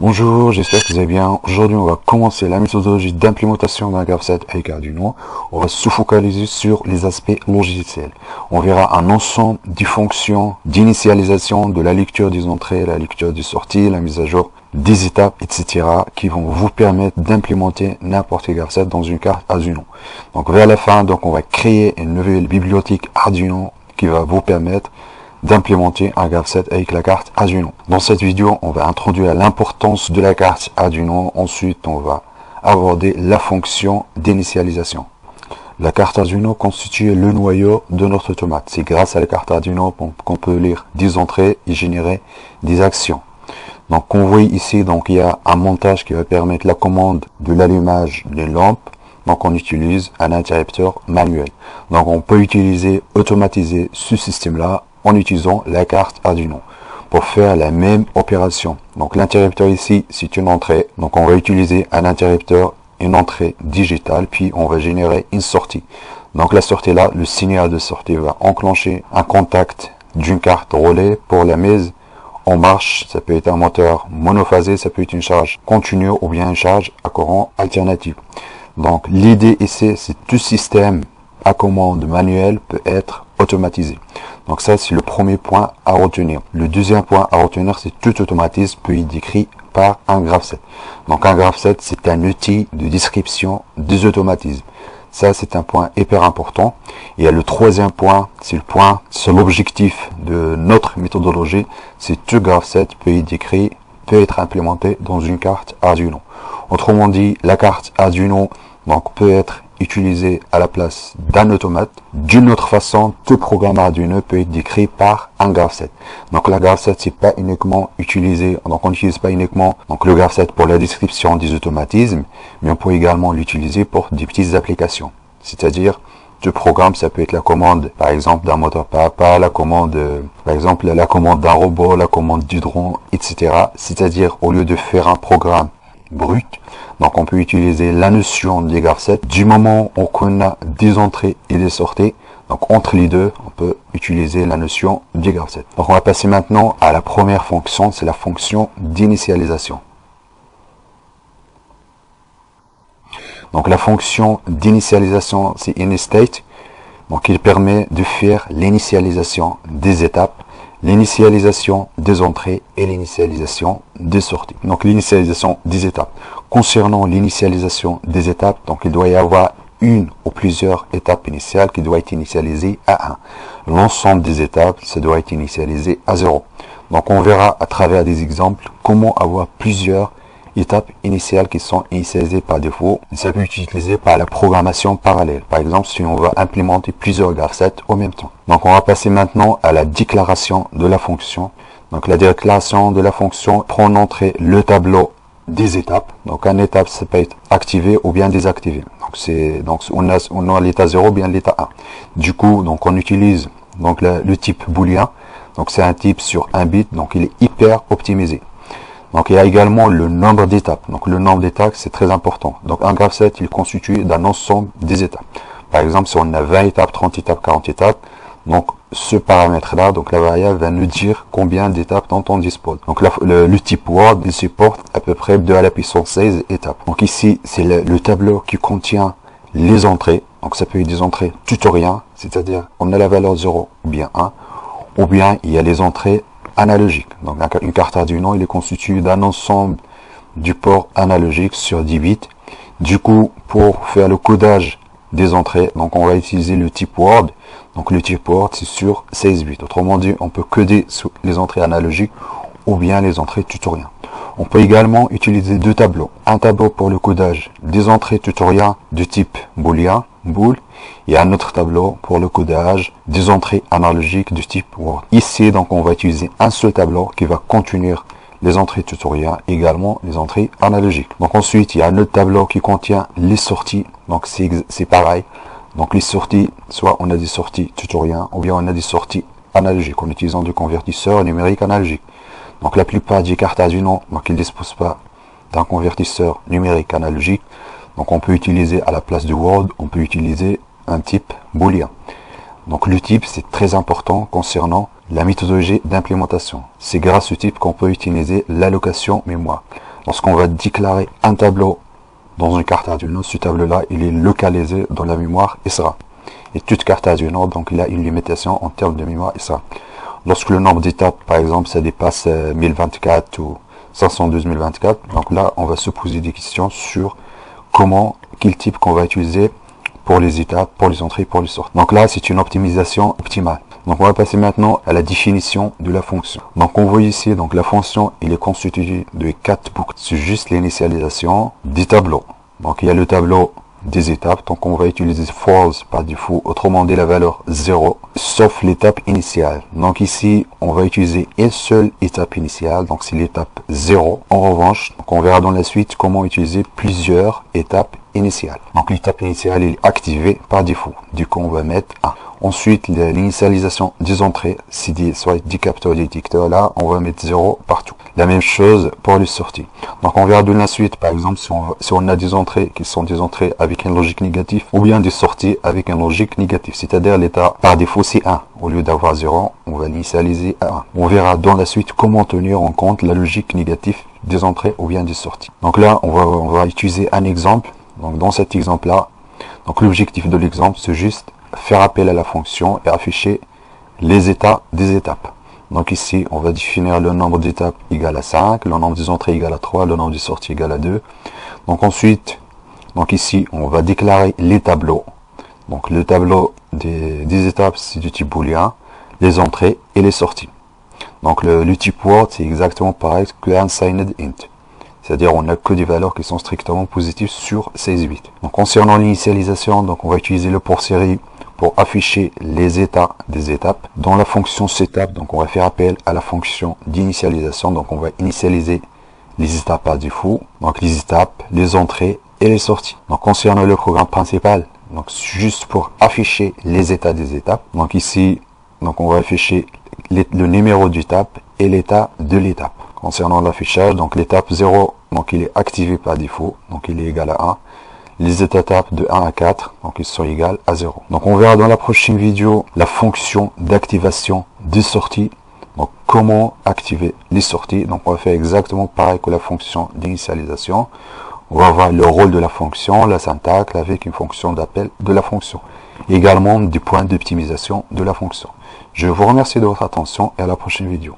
Bonjour, j'espère que vous allez bien. Aujourd'hui, on va commencer la méthodologie d'implémentation d'un graph set avec Arduino. On va se focaliser sur les aspects logiciels. On verra un ensemble de fonctions d'initialisation, de la lecture des entrées, la lecture des sorties, la mise à jour des étapes, etc. qui vont vous permettre d'implémenter n'importe quel graph set dans une carte Arduino. Donc vers la fin, on va créer une nouvelle bibliothèque Arduino qui va vous permettre d'implémenter un graph set avec la carte Arduino. Dans cette vidéo, on va introduire l'importance de la carte Arduino. Ensuite, on va aborder la fonction d'initialisation. La carte Arduino constitue le noyau de notre automate. C'est grâce à la carte Arduino qu'on peut lire des entrées et générer des actions. Donc, on voit ici, il y a un montage qui va permettre la commande de l'allumage d'une lampe. Donc, on utilise un interrupteur manuel. Donc, on peut automatiser ce système-là en utilisant la carte Arduino pour faire la même opération. Donc l'interrupteur ici, c'est une entrée. Donc on va utiliser un interrupteur, une entrée digitale, puis on va générer une sortie. Donc la sortie là, le signal de sortie va enclencher un contact d'une carte relais pour la mise en marche. Ça peut être un moteur monophasé, ça peut être une charge continue ou bien une charge à courant alternatif. Donc l'idée ici, c'est tout système à commande manuelle peut être automatisé. Donc ça, c'est le premier point à retenir. Le deuxième point à retenir, c'est tout automatisme peut être décrit par un graph set. Donc un graph set, c'est un outil de description des automatismes. Ça, c'est un point hyper important. Et le troisième point, c'est l'objectif de notre méthodologie, c'est tout graph set peut être décrit, peut être implémenté dans une carte Arduino. Autrement dit, la carte Arduino peut être utilisé à la place d'un automate. D'une autre façon, tout programme Arduino peut être décrit par un graph set. Donc la graph set, c'est pas uniquement utilisé, donc on n'utilise pas uniquement le graph set pour la description des automatismes, mais on peut également l'utiliser pour des petites applications. C'est-à-dire, tout programme, ça peut être la commande, par exemple, d'un moteur papa, la commande, par exemple, la commande d'un robot, la commande du drone, etc. C'est-à-dire, au lieu de faire un programme brut, donc on peut utiliser la notion des graph set du moment où on a des entrées et des sorties. Donc entre les deux, on peut utiliser la notion des graph set. Donc on va passer maintenant à la première fonction, c'est la fonction d'initialisation. Donc la fonction d'initialisation, c'est inState. Donc il permet de faire l'initialisation des étapes, l'initialisation des entrées et l'initialisation des sorties. Donc l'initialisation des étapes. Concernant l'initialisation des étapes, donc il doit y avoir une ou plusieurs étapes initiales qui doivent être initialisées à 1. L'ensemble des étapes, ça doit être initialisé à 0. Donc on verra à travers des exemples comment avoir plusieurs étapes initiales qui sont initialisées par défaut. Ça peut être utilisé par la programmation parallèle. Par exemple, si on va implémenter plusieurs graph sets en même temps. Donc on va passer maintenant à la déclaration de la fonction. Donc la déclaration de la fonction prend en entrée le tableau des étapes. Donc une étape, ça peut être activé ou bien désactivé. Donc on a l'état 0 ou bien l'état 1. Du coup, on utilise le type booléen. Donc c'est un type sur un bit, donc il est hyper optimisé. Donc il y a également le nombre d'étapes. Donc le nombre d'étapes, c'est très important. Donc un graph set, il est constitué d'un ensemble des étapes. Par exemple, si on a 20 étapes, 30 étapes, 40 étapes, donc ce paramètre-là, donc la variable va nous dire combien d'étapes dont on dispose. Donc le type Word, il supporte à peu près 2 à la puissance 16 étapes. Donc ici, c'est le tableau qui contient les entrées. Donc ça peut être des entrées tutoriels, c'est-à-dire on a la valeur 0 ou bien 1, ou bien il y a les entrées analogiques. Donc une carte Arduino, il est constitué d'un ensemble du port analogique sur 10 bits. Du coup, pour faire le codage des entrées, donc on va utiliser le type Word. Donc le type Word, c'est sur 16 bits. Autrement dit, on peut coder les entrées analogiques ou bien les entrées tutoriels. On peut également utiliser deux tableaux. Un tableau pour le codage des entrées tutoriels de type booléen, bool, et un autre tableau pour le codage des entrées analogiques du type Word. Ici, donc, on va utiliser un seul tableau qui va contenir les entrées tutoriels, également les entrées analogiques. Donc ensuite, il y a un autre tableau qui contient les sorties. Donc c'est pareil. Donc les sorties, soit on a des sorties tutoriels, ou bien on a des sorties analogiques en utilisant du convertisseur numérique analogique. Donc la plupart des cartes Arduino, donc ils ne disposent pas d'un convertisseur numérique analogique. Donc on peut utiliser à la place du Word, on peut utiliser un type booléen. Donc le type, c'est très important concernant la méthodologie d'implémentation. C'est grâce au type qu'on peut utiliser l'allocation mémoire. lorsqu'on va déclarer un tableau dans une carte Arduino, ce tableau-là, il est localisé dans la mémoire SRAM. Et toute carte Arduino, donc il a une limitation en termes de mémoire SRAM. Lorsque le nombre d'étapes, par exemple, ça dépasse 1024 ou 512 1024, donc là, on va se poser des questions sur quel type qu'on va utiliser pour les étapes, pour les entrées, pour les sorties. Donc là, c'est une optimisation optimale. Donc on va passer maintenant à la définition de la fonction. Donc on voit ici, donc la fonction, il est constitué de 4 boucles. C'est juste l'initialisation des tableaux. Donc il y a le tableau des étapes, donc on va utiliser false par défaut, autrement dit la valeur 0, sauf l'étape initiale. Donc ici, on va utiliser une seule étape initiale, donc c'est l'étape 0. En revanche, donc on verra dans la suite comment utiliser plusieurs étapes initiales. Donc l'étape initiale est activée par défaut, du coup on va mettre 1. Ensuite, l'initialisation des entrées, soit des capteurs, des détecteurs, là, on va mettre 0 partout. La même chose pour les sorties. Donc, on verra de la suite, par exemple, si on a des entrées qui sont des entrées avec une logique négative, ou bien des sorties avec une logique négative. C'est-à-dire, l'état, par défaut, c'est 1. Au lieu d'avoir 0, on va l'initialiser à 1. On verra dans la suite comment tenir en compte la logique négative des entrées ou bien des sorties. Donc là, on va utiliser un exemple. Donc, dans cet exemple-là, donc l'objectif de l'exemple, c'est juste faire appel à la fonction et afficher les états des étapes. Donc ici, on va définir le nombre d'étapes égal à 5, le nombre des entrées égal à 3, le nombre des sorties égal à 2. Donc ensuite, donc ici, on va déclarer les tableaux. Donc le tableau des étapes, c'est du type booléen, les entrées et les sorties. Donc le type word, c'est exactement pareil que unsigned int. C'est-à-dire on n'a que des valeurs qui sont strictement positives sur ces 8. Donc concernant l'initialisation, donc on va utiliser le pour série pour afficher les états des étapes. Dans la fonction setup, donc on va faire appel à la fonction d'initialisation. Donc on va initialiser les étapes par défaut. Donc les étapes, les entrées et les sorties. Donc concernant le programme principal, donc juste pour afficher les états des étapes. Donc ici, donc on va afficher le numéro d'étape et l'état de l'étape. Concernant l'affichage, donc l'étape 0, donc il est activé par défaut, donc il est égal à 1. Les étapes de 1 à 4, donc ils sont égales à 0. Donc on verra dans la prochaine vidéo la fonction d'activation des sorties. Donc comment activer les sorties. Donc on va faire exactement pareil que la fonction d'initialisation. On va voir le rôle de la fonction, la syntaxe avec une fonction d'appel de la fonction. Également des points d'optimisation de la fonction. Je vous remercie de votre attention et à la prochaine vidéo.